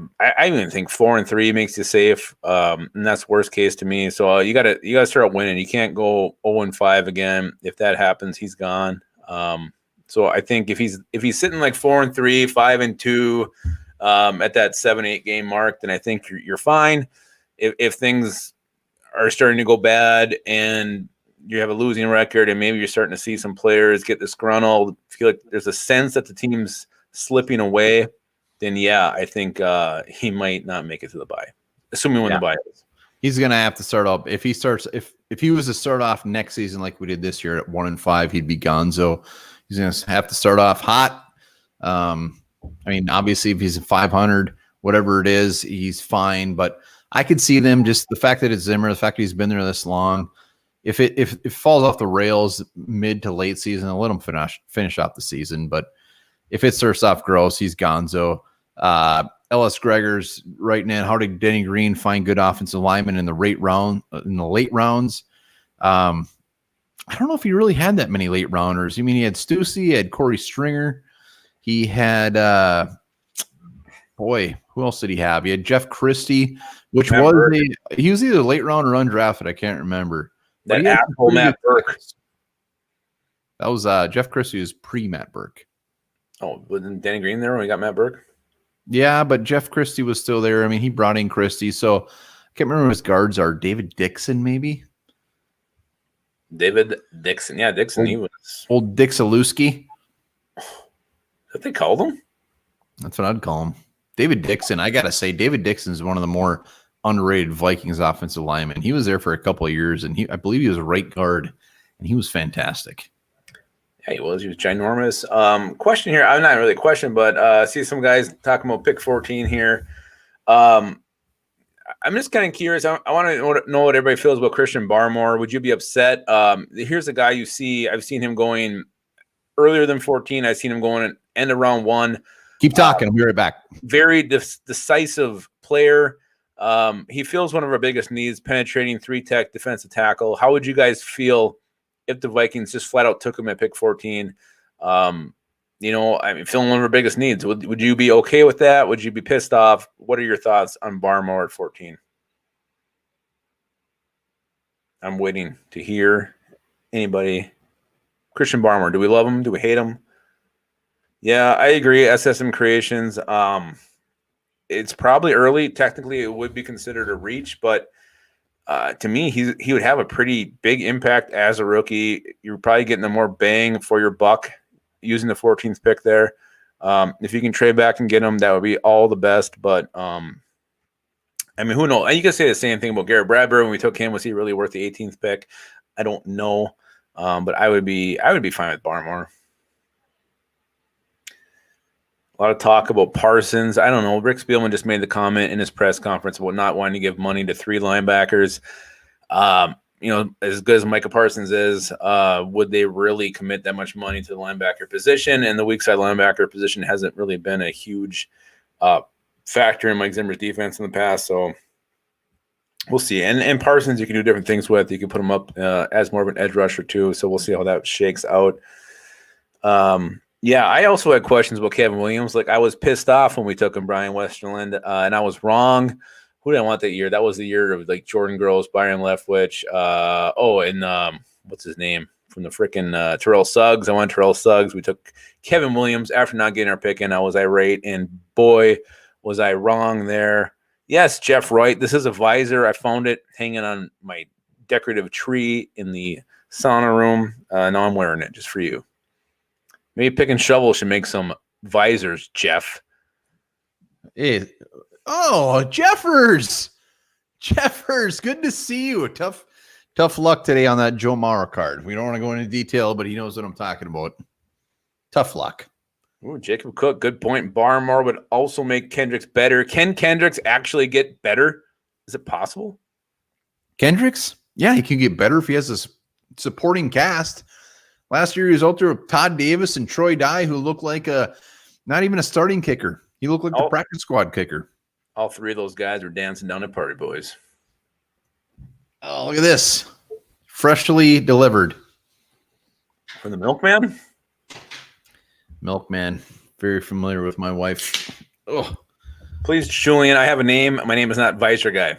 even think 4-3 makes you safe, and that's worst case to me. So you got to start winning. You can't go 0-5 again. If that happens, he's gone. So I think if he's sitting like 4-3, 5-2, at that 7-8 game mark, then I think you're fine. If things are starting to go bad and you have a losing record and maybe you're starting to see some players get disgruntled, feel like there's a sense that the team's slipping away, then yeah, I think he might not make it to the bye, assuming when the bye is. He's gonna have to start up. If he was to start off next season like we did this year at 1-5, he'd be gonzo. He's gonna have to start off hot. I mean, obviously, if he's 500, whatever it is, he's fine. But I could see them, just the fact that it's Zimmer, the fact that he's been there this long. If it falls off the rails mid to late season, I'll let him finish off the season. But if it starts off gross, he's gonzo. Ellis Gregor's writing in, how did Denny Green find good offensive linemen in the late rounds? I don't know if he really had that many late rounders. I mean, he had Stussy, he had Corey Stringer, he had who else did he have? He had Jeff Christie, which he was either late round or undrafted. I can't remember. That asshole Matt Burke. That was Jeff Christie was pre-Matt Burke. Oh, wasn't Danny Green there when we got Matt Burke? Yeah, but Jeff Christie was still there. I mean, he brought in Christie, so I can't remember who his guards are. David Dixon, maybe? David Dixon. Yeah, Dixon. He was old Dixalewski. Is that what they called him? That's what I'd call him. David Dixon. I got to say, David Dixon is one of the more underrated Vikings offensive linemen. He was there for a couple of years, and I believe he was a right guard, and he was fantastic. Yeah, he was. He was ginormous. Question here. I'm not really a question, but see some guys talking about pick 14 here. I'm just kind of curious. I want to know what everybody feels about Christian Barmore. Would you be upset? Here's a guy you see. I've seen him going earlier than 14. I've seen him going at end of round 1. Keep talking. I'll be right back. Very decisive player. He fills one of our biggest needs, penetrating 3-tech defensive tackle. How would you guys feel if the Vikings just flat out took him at pick 14? I mean, filling one of our biggest needs. Would you be okay with that? Would you be pissed off? What are your thoughts on Barmore at 14? I'm waiting to hear anybody. Christian Barmore, do we love him? Do we hate him? Yeah, I agree. SSM Creations. It's probably early. Technically, it would be considered a reach, but to me, he would have a pretty big impact as a rookie. You're probably getting a more bang for your buck using the 14th pick there. If you can trade back and get him, that would be all the best. But I mean, who knows? You can say the same thing about Garrett Bradbury when we took him. Was he really worth the 18th pick? I don't know, but I would be fine with Barmore. A lot of talk about Parsons. I don't know. Rick Spielman just made the comment in his press conference about not wanting to give money to 3 linebackers. As good as Micah Parsons is, would they really commit that much money to the linebacker position? And the weak side linebacker position hasn't really been a huge factor in Mike Zimmer's defense in the past. So we'll see. And Parsons, you can do different things with. You can put him up as more of an edge rusher too. So we'll see how that shakes out. Yeah, I also had questions about Kevin Williams. Like, I was pissed off when we took him, Brian Westerland, and I was wrong. Who did I want that year? That was the year of, like, Jordan Gross, Byron Leftwich. What's his name? From the freaking Terrell Suggs. I went Terrell Suggs. We took Kevin Williams after not getting our pick in. I was irate, and boy, was I wrong there. Yes, Jeff Wright. This is a visor. I found it hanging on my decorative tree in the sauna room. Now I'm wearing it just for you. Maybe Pick and Shovel should make some visors, Jeff. Hey. Oh, Jeffers, good to see you. Tough luck today on that Joe Mauer card. We don't want to go into detail, but he knows what I'm talking about. Tough luck. Ooh, Jacob Cook, good point. Barmore would also make Kendricks better. Can Kendricks actually get better? Is it possible? Kendricks? Yeah, he can get better if he has a supporting cast. Last year, he was out there with Todd Davis and Troy Dye, who looked like not even a starting kicker. He looked like the practice squad kicker. All 3 of those guys were dancing down at Party Boys. Oh, look at this. Freshly delivered. From the Milkman? Milkman. Very familiar with my wife. Oh. Please, Julian, I have a name. My name is not Visor Guy.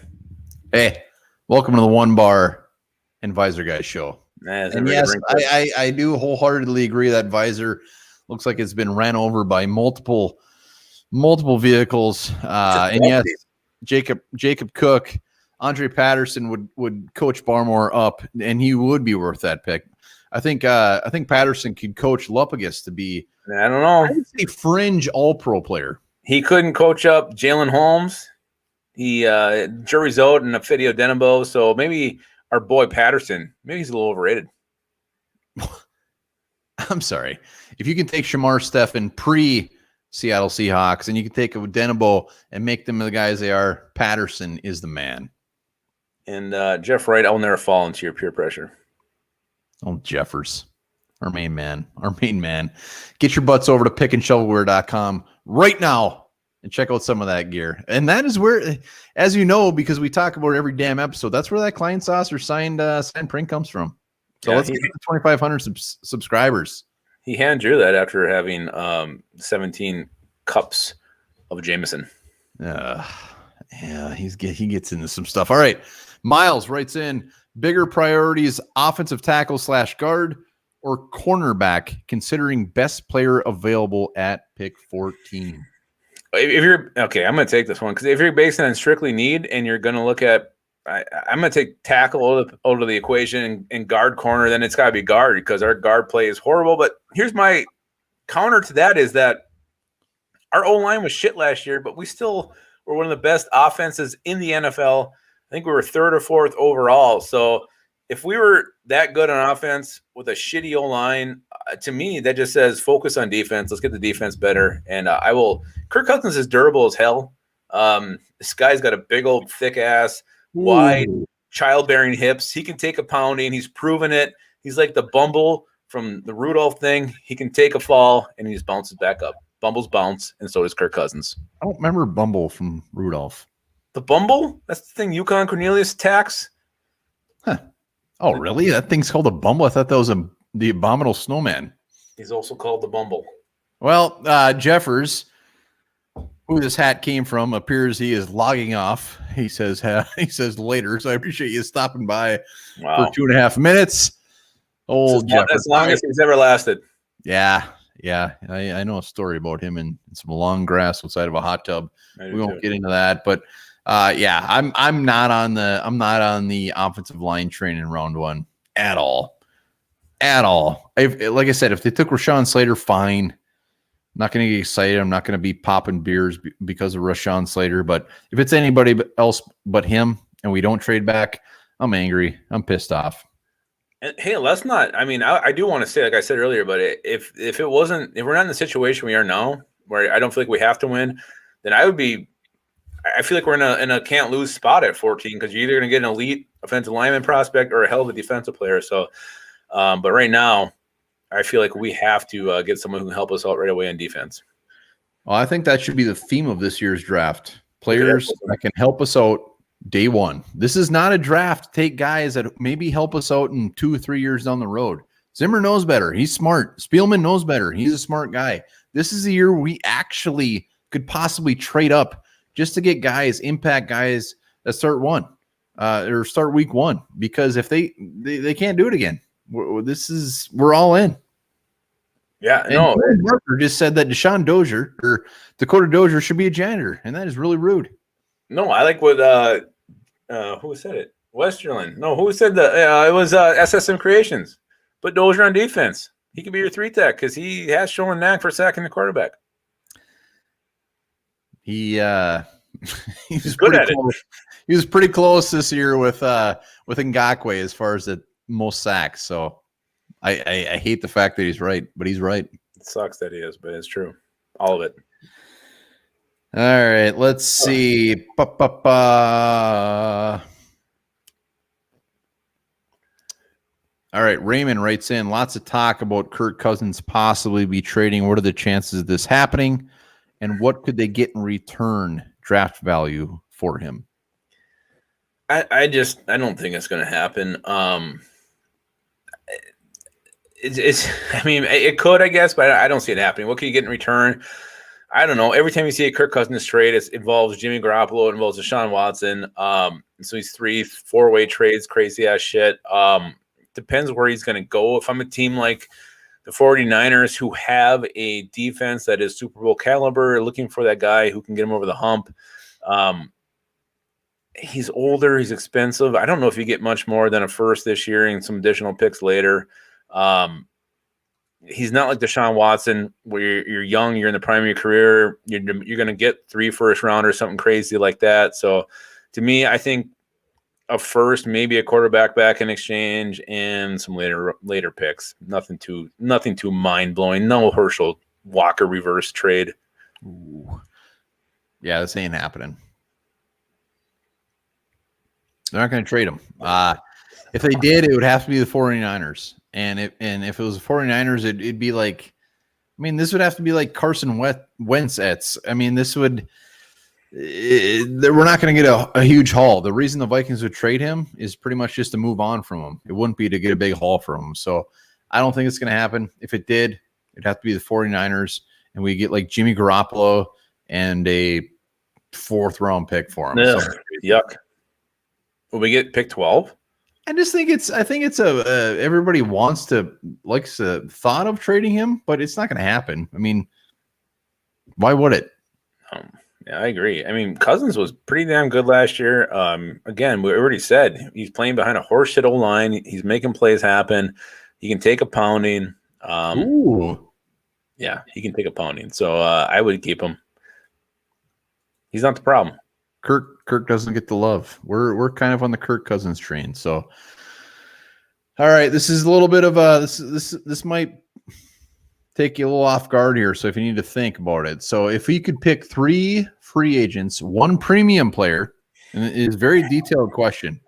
Hey, welcome to the One Bar and Visor Guy show. And yes, I do wholeheartedly agree that Visor looks like it's been ran over by multiple vehicles. And yes, Jacob Cook, Andre Patterson would coach Barmore up, and he would be worth that pick. I think Patterson could coach Lupagus to be, I don't know, a fringe All-Pro player. He couldn't coach up Jalen Holmes. He jury's out and Fidio Denebo. So maybe our boy Patterson, maybe he's a little overrated. I'm sorry. If you can take Shamar Stephen pre-Seattle Seahawks and you can take a Denebo and make them the guys they are, Patterson is the man. And Jeff Wright, I'll never fall into your peer pressure. Oh, Jeffers, our main man. Get your butts over to pickandshovelware.com right now and check out some of that gear. And that is where, as you know, because we talk about it every damn episode, that's where that Klein Saucer signed print comes from. So let's get to 2,500 subscribers. He hand drew that after having 17 cups of Jameson. Yeah, he gets into some stuff. All right. Miles writes in, bigger priorities, offensive tackle / guard or cornerback, considering best player available at pick 14. If you're okay, I'm going to take this one because if you're basing on strictly need and you're going to look at, I'm going to take tackle out of the equation and guard corner, then it's got to be guard because our guard play is horrible. But here's my counter to that is that our O-line was shit last year, but we still were one of the best offenses in the NFL. I think we were 3rd or 4th overall. So if we were that good on offense with a shitty O-line, to me, that just says focus on defense. Let's get the defense better. And Kirk Cousins is durable as hell. This guy's got a big old thick ass, wide, childbearing hips. He can take a pounding. He's proven it. He's like the Bumble from the Rudolph thing. He can take a fall and he just bounces back up. Bumbles bounce, and so does Kirk Cousins. I don't remember Bumble from Rudolph. The Bumble? That's the thing Yukon Cornelius attacks? Huh. Oh, really? That thing's called a Bumble? I thought that was the Abominable Snowman. He's also called the Bumble. Well, Jeffers, who this hat came from, appears he is logging off. He says later, so I appreciate you stopping by for 2.5 minutes. Old Jeffers. As long as he's ever lasted. Yeah. I know a story about him in some long grass outside of a hot tub. We won't get into that, but I'm not on the offensive line train in round 1 at all. Like I said, if they took Rashawn Slater, fine. I'm not going to get excited. I'm not going to be popping beers because of Rashawn Slater. But if it's anybody else but him, and we don't trade back, I'm angry. I'm pissed off. And hey, let's not. I mean, I do want to say, like I said earlier, but if we're not in the situation we are now, where I don't feel like we have to win, then I feel like we're in a can't lose spot at 14 because you're either going to get an elite offensive lineman prospect or a hell of a defensive player. So, but right now, I feel like we have to get someone who can help us out right away on defense. Well, I think that should be the theme of this year's draft. Players that can help us out day one. This is not a draft to take guys that maybe help us out in 2 or 3 years down the road. Zimmer knows better. He's smart. Spielman knows better. He's a smart guy. This is the year we actually could possibly trade up just to get guys, impact guys that start week 1. Because if they can't do it again, we're all in. Yeah, and no. Marker just said that Dakota Dozier should be a janitor, and that is really rude. No, I like what who said it? Westerland. No, who said that? It was SSM Creations. Put Dozier on defense. He could be your 3 tech because he has shown a knack for sacking the quarterback. He was good at it. He was pretty close this year with Ngakoue as far as the most sacks. So I hate the fact that he's right, but he's right. It sucks that he is, but it's true. All of it. All right, let's see. All right, Raymond writes in, lots of talk about Kirk Cousins possibly be trading. What are the chances of this happening? And what could they get in return draft value for him? I don't think it's going to happen. It's I mean, it could, I guess, but I don't see it happening. What can you get in return? I don't know. Every time you see a Kirk Cousins trade, it involves Jimmy Garoppolo, it involves Deshaun Watson. So these 3-4-way trades, crazy ass shit. Depends where he's going to go. If I'm a team like the 49ers who have a defense that is Super Bowl caliber, looking for that guy who can get him over the hump. He's older. He's expensive. I don't know if you get much more than a first this year and some additional picks later. He's not like Deshaun Watson, where you're young, you're in the prime of your career, you're going to get 3 first rounders, something crazy like that. So, to me, I think a first, maybe a quarterback back in exchange, and some later picks. Nothing too mind blowing. No Herschel Walker reverse trade. Ooh. Yeah, this ain't happening. They're not going to trade him. If they did, it would have to be the 49ers. And if it was the 49ers, it'd be like, I mean, this would have to be like Carson Wentz. I mean, this would we're not going to get a huge haul. The reason the Vikings would trade him is pretty much just to move on from him. It wouldn't be to get a big haul from him. So I don't think it's going to happen. If it did, it'd have to be the 49ers, and we get like Jimmy Garoppolo and a 4th round pick for him. Ugh, so, yuck. Will we get pick 12? I think it's everybody likes the thought of trading him, but it's not going to happen. I mean, why would it? Yeah, I agree. I mean, Cousins was pretty damn good last year. Again, we already said he's playing behind a horseshit O-line. He's making plays happen. He can take a pounding. Ooh. Yeah, he can take a pounding. So I would keep him. He's not the problem. Kirk doesn't get the love. We're kind of on the Kirk Cousins train. So, all right, this is a little bit of this might take you a little off guard here. So if you need to think about it, so if he could pick 3 free agents, 1 premium player, and it is a very detailed question,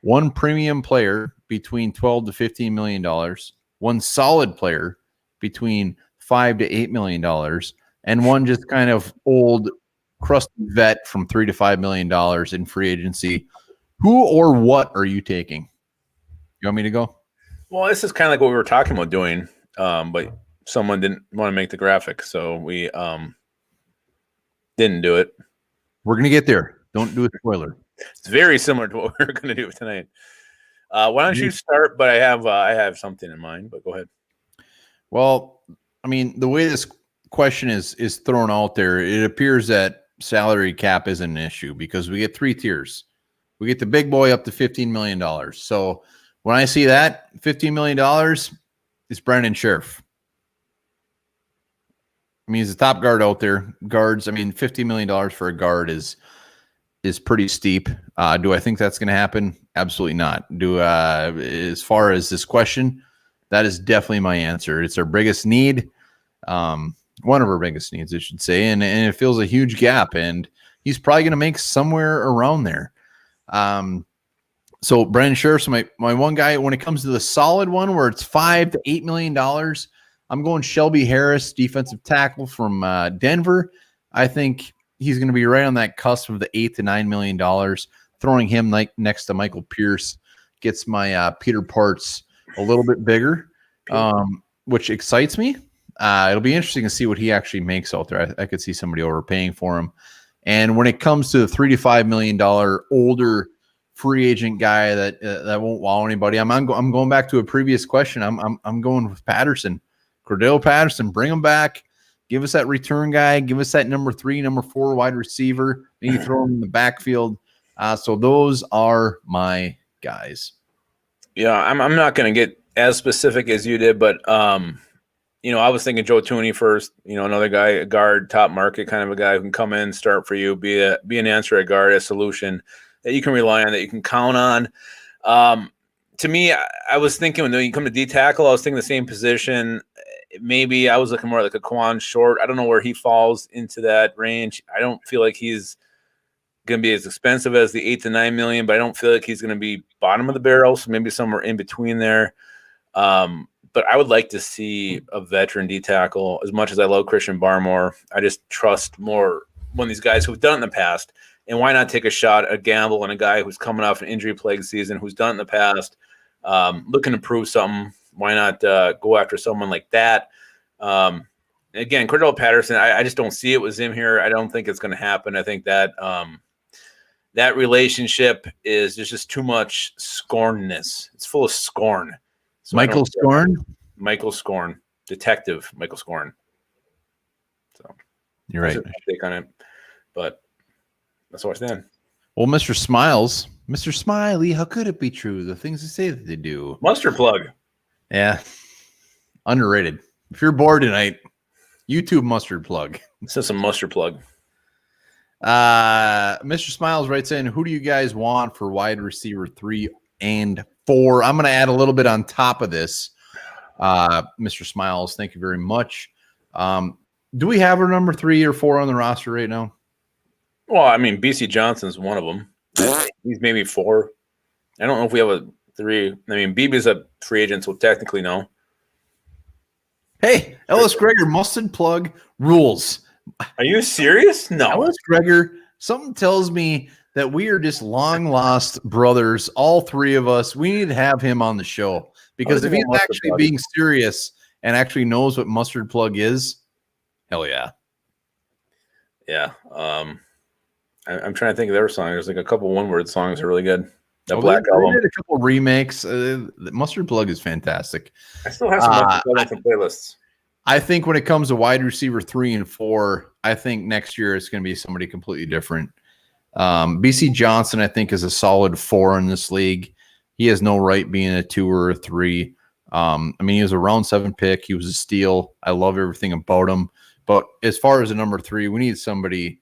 1 premium player between $12 to $15 million, 1 solid player between $5 to $8 million, and 1 just kind of old crusty vet from $3 to $5 million in free agency. Who or what are you taking? You want me to go? Well, this is kind of like what we were talking about doing, but someone didn't want to make the graphic, so we didn't do it. We're gonna get there. Don't do a spoiler. It's very similar to what we were going to do tonight. Why don't you start? But I have something in mind. But go ahead. Well, I mean, the way this question is thrown out there, it appears that salary cap isn't an issue because we get 3 tiers. We get the big boy up to $15 million. So when I see that $15 million, it's Brandon Sheriff. I mean, he's a top guard out there. Guards, I mean, $50 million for a guard is pretty steep. Do I think that's going to happen? Absolutely not. As far as this question, that is definitely my answer. It's our biggest need. One of our biggest needs, I should say, and it fills a huge gap, and he's probably going to make somewhere around there. So Brandon Sheriff's my one guy. When it comes to the solid one, where it's $5 to $8 million, I'm going Shelby Harris, defensive tackle from Denver. I think he's going to be right on that cusp of the $8 to $9 million. Throwing him next to Michael Pierce gets my Peter Parts a little bit bigger, which excites me. It'll be interesting to see what he actually makes out there. I could see somebody overpaying for him. And when it comes to the $3 to $5 million older free agent guy that won't wow anybody, I'm going back to a previous question. I'm going with Patterson, Cordell Patterson. Bring him back. Give us that return guy. Give us that number 3, number 4 wide receiver. Maybe throw him in the backfield. So those are my guys. Yeah, I'm not going to get as specific as you did, but I was thinking Joe Tooney first. Another guy, a guard, top market kind of a guy who can come in, start for you, be an answer at guard, a solution that you can rely on, that you can count on. To me, I was thinking when you come to D tackle, I was thinking the same position. Maybe I was looking more like a Quan Short. I don't know where he falls into that range. I don't feel like he's going to be as expensive as the $8 to $9 million, but I don't feel like he's going to be bottom of the barrel. So maybe somewhere in between there. But I would like to see a veteran D tackle. As much as I love Christian Barmore, I just trust more one of these guys who've done it in the past. And why not take a shot, a gamble on a guy who's coming off an injury plagued season, who's done it in the past, looking to prove something. Why not go after someone like that? Again, Cordell Patterson, I just don't see it with him here. I don't think it's going to happen. I think that that relationship is there's just too much scornness. It's full of scorn. So Michael Scorn? Michael Scorn. Detective Michael Scorn. So you're right. Take on it. But that's what I stand. Well, Mr. Smiles, Mr. Smiley, how could it be true? The things they say that they do. Mustard plug. Yeah. Underrated. If you're bored tonight, YouTube mustard plug. This is some mustard plug. Mr. Smiles writes in, who do you guys want for wide receiver 3 and 4? I'm going to add a little bit on top of this. Mr. Smiles, thank you very much. Do we have our number 3 or 4 on the roster right now? Well, I mean, BC Johnson's one of them. He's maybe 4. I don't know if we have a 3. I mean, BB's a free agent, so technically no. Hey, Ellis Gregor, mustard plug rules. Are you serious? No. Ellis Gregor, something tells me that we are just long lost brothers, all 3 of us. We need to have him on the show because if he's actually being serious and actually knows what mustard plug is, hell yeah. Yeah. I'm trying to think of their song. There's like a couple one-word songs are really good. The Black Album. They did a couple remakes. The mustard plug is fantastic. I still have some mustard plug on some playlists. I think when it comes to wide receiver 3 and 4, I think next year it's going to be somebody completely different. BC Johnson, I think, is a solid 4 in this league. He has no right being a 2 or a 3. I mean, he was a round 7 pick. He was a steal. I love everything about him. But as far as a number 3, we need somebody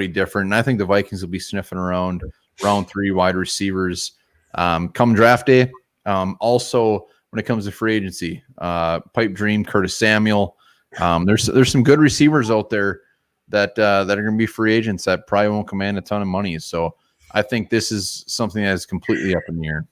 different. And I think the Vikings will be sniffing around round 3 wide receivers come draft day. Also, when it comes to free agency, pipe dream Curtis Samuel. There's some good receivers out there that are going to be free agents that probably won't command a ton of money. So I think this is something that is completely up in the air.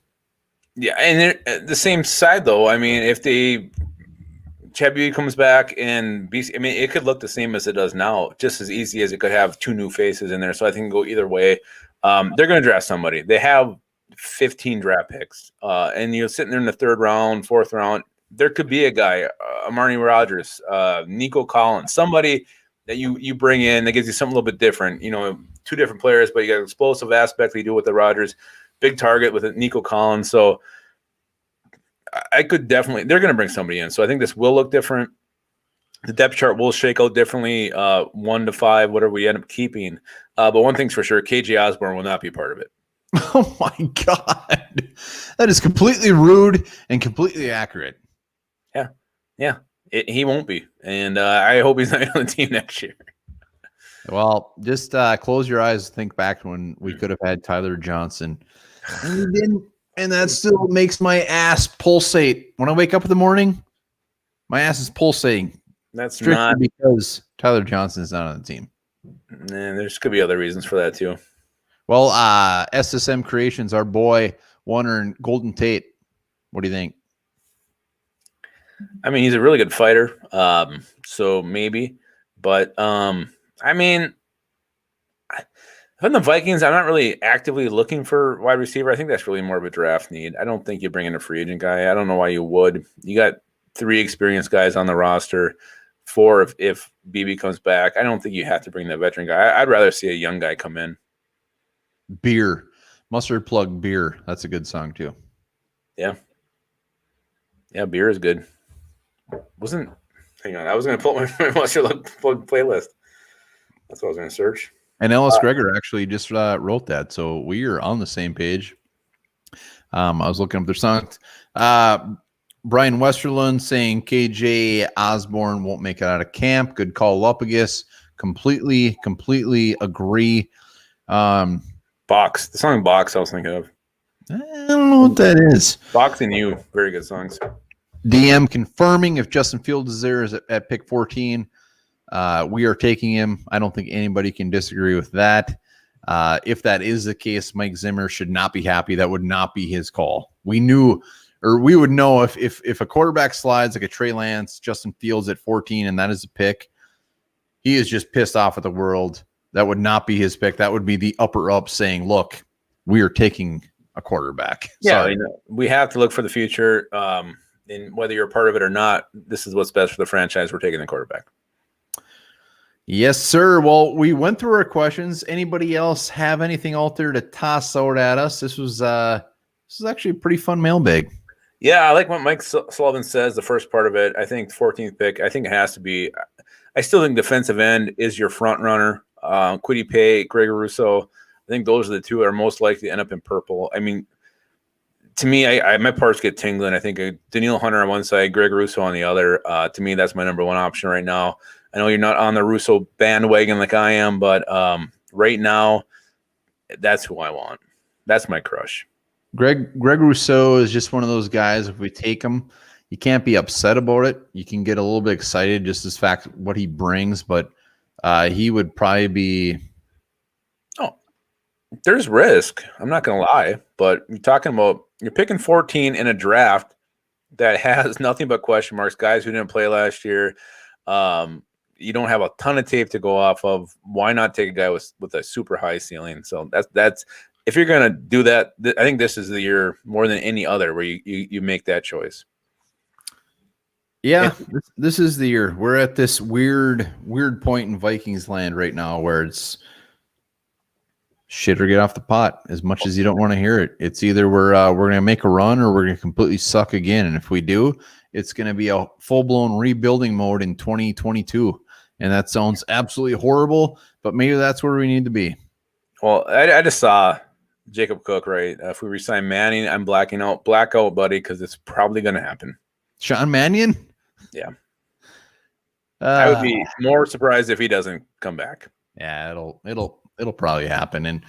Yeah, and the same side though. I mean, if Chebby comes back and BC, I mean, it could look the same as it does now, just as easy as it could have 2 new faces in there. So I think it'll go either way. They're going to draft somebody. They have 15 draft picks, and you're sitting there in the 3rd round, 4th round. There could be a guy, Amari Rodgers, Nico Collins, somebody that you bring in that gives you something a little bit different. 2 different players, but you got an explosive aspect that you do with the Rodgers, big target with Nico Collins. So I could definitely, they're going to bring somebody in. So I think this will look different. The depth chart will shake out differently, 1 to 5, whatever we end up keeping. But one thing's for sure, KJ Osborne will not be part of it. Oh my God. That is completely rude and completely accurate. Yeah. He won't be. And I hope he's not on the team next year. Well, just close your eyes and think back when we could have had Tyler Johnson. And we didn't. And that still makes my ass pulsate. When I wake up in the morning, my ass is pulsating. That's strictly not because Tyler Johnson is not on the team. And there's could be other reasons for that too. Well, SSM Creations, our boy, wondering Golden Tate. What do you think? I mean, he's a really good fighter. So maybe, but I mean, from the Vikings, I'm not really actively looking for wide receiver. I think that's really more of a draft need. I don't think you bring in a free agent guy. I don't know why you would. You got 3 experienced guys on the roster. 4 if BB comes back. I don't think you have to bring that veteran guy. I'd rather see a young guy come in. Beer. Mustard plug beer. That's a good song too. Yeah. Yeah, beer is good. Hang on. I was going to pull my mustard plug playlist. That's what I was going to search. And Ellis Gregor actually just wrote that. So we are on the same page. I was looking up their songs. Brian Westerlund saying KJ Osborne won't make it out of camp. Good call, Lupagus. Completely agree. Box. The song Box I was thinking of. I don't know what that is. Box and You. Very good songs. DM confirming if Justin Fields is there is at pick 14. We are taking him. I don't think anybody can disagree with that. If that is the case, Mike Zimmer should not be happy. That would not be his call. We would know if a quarterback slides like a Trey Lance, Justin Fields at 14, and that is a pick, he is just pissed off at the world. That would not be his pick. That would be the upper up saying, look, we are taking a quarterback. Yeah, I mean, we have to look for the future. And whether you're a part of it or not, this is what's best for the franchise. We're taking the quarterback. Yes, sir. Well, we went through our questions. Anybody else have anything out there to toss out at us? This was actually a pretty fun mailbag. Yeah, I like what Mike Sullivan says, the first part of it. I think 14th pick, I think it has to be. I still think defensive end is your front runner. Kwity Paye, Greg Russo. I think those are the two that are most likely to end up in purple. I mean, to me, my parts get tingling. I think Daniil Hunter on one side, Greg Russo on the other. To me, that's my number one option right now. I know you're not on the Russo bandwagon like I am, but right now, that's who I want. That's my crush. Greg Rousseau is just one of those guys. If we take him, you can't be upset about it. You can get a little bit excited just as fact what he brings, but he would probably be. Oh, there's risk. I'm not going to lie, but you're picking 14 in a draft that has nothing but question marks. Guys who didn't play last year. You don't have a ton of tape to go off of. Why not take a guy with a super high ceiling? So that's. If you're going to do that, I think this is the year more than any other where you make that choice. Yeah, this is the year. We're at this weird point in Vikings land right now where it's shit or get off the pot as much as you don't want to hear it. It's either we're going to make a run or we're going to completely suck again. And if we do, it's going to be a full-blown rebuilding mode in 2022. And that sounds absolutely horrible, but maybe that's where we need to be. Well, I just saw Jacob Cook, right? If we resign Manning, I'm blackout, buddy, because it's probably going to happen. Sean Mannion? Yeah. I would be more surprised if he doesn't come back. Yeah, it'll probably happen. And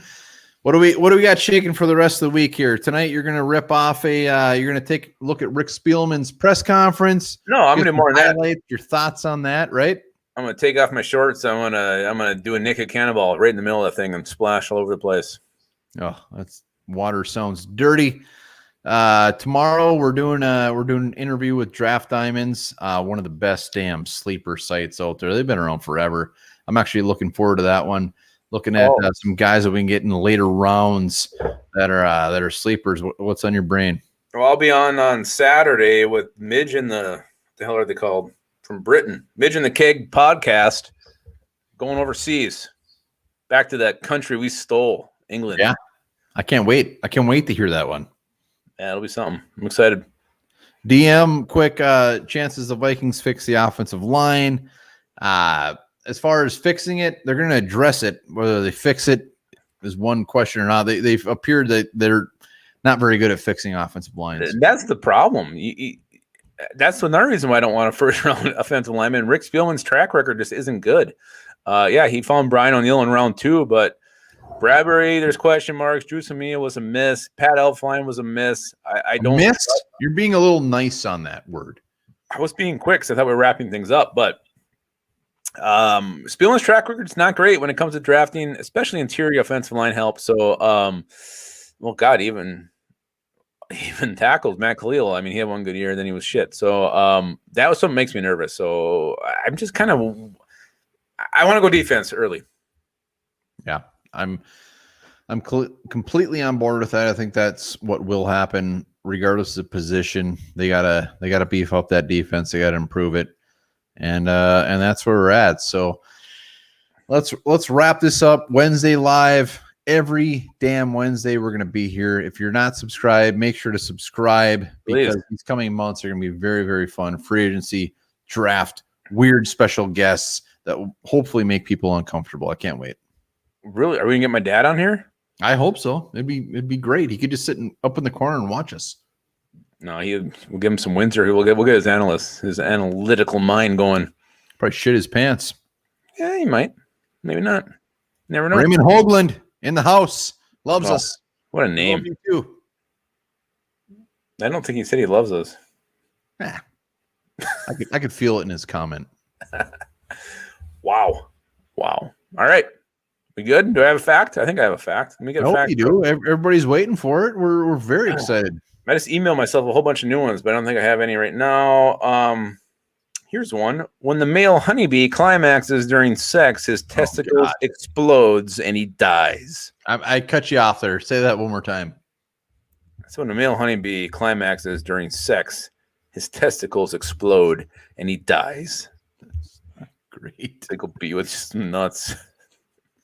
what do we got shaking for the rest of the week here? Tonight you're going to rip off you're going to take a look at Rick Spielman's press conference. No, I'm going to do more than that. Your thoughts on that, right? I'm going to take off my shorts. I'm going to do a naked cannonball right in the middle of that thing and splash all over the place. Oh, that's water sounds dirty. Tomorrow we're doing an interview with Draft Diamonds, one of the best damn sleeper sites out there. They've been around forever. I'm actually looking forward to that one. Looking at some guys that we can get in the later rounds that are sleepers. What's on your brain? Well, I'll be on Saturday with Midge and the hell are they called? From Britain, Midge and the Keg podcast, going overseas, back to that country we stole, England. Yeah, I can't wait. I can't wait to hear that one. Yeah, it'll be something. I'm excited. DM, quick chances the Vikings fix the offensive line. As far as fixing it, they're going to address it. Whether they fix it is one question or not. They've appeared that they're not very good at fixing offensive lines. That's the problem. That's another reason why I don't want a first-round offensive lineman. Rick Spielman's track record just isn't good. Yeah, he found Brian O'Neill in round 2, but Bradbury, there's question marks. Drew Samia was a miss. Pat Elflein was a miss. I don't miss. You're being a little nice on that word. I was being quick because I thought we were wrapping things up, but Spielman's track record is not great when it comes to drafting, especially interior offensive line help. So, well, God, even tackles Matt Khalil. I mean, he had one good year, then he was shit. So that was something that makes me nervous. So I'm just I want to go defense early. Yeah, I'm completely on board with that. I think that's what will happen regardless of position. They gotta beef up that defense. They gotta improve it, and that's where we're at. So let's wrap this up. Wednesday live. Every damn Wednesday, we're going to be here. If you're not subscribed, make sure to subscribe because these coming months are going to be very, very fun. Free agency, draft, weird special guests that will hopefully make people uncomfortable. I can't wait. Really? Are we going to get my dad on here? I hope so. It'd be great. He could just sit up in the corner and watch us. No, we'll give him some Windsor. We'll get his analytical mind going. Probably shit his pants. Yeah, he might. Maybe not. Never know. Raymond Hoagland. In the house, loves us. What a name! Love you too. I don't think he said he loves us. I could feel it in his comment. Wow. All right, we good? Do I have a fact? I think I have a fact. Let me get a fact. You do. Everybody's waiting for it. We're very excited. I just emailed myself a whole bunch of new ones, but I don't think I have any right now. Here's one. When the male honeybee climaxes during sex, his testicles explodes and he dies. I cut you off there. Say that one more time. So when the male honeybee climaxes during sex, his testicles explode and he dies. Great. It'll be with nuts.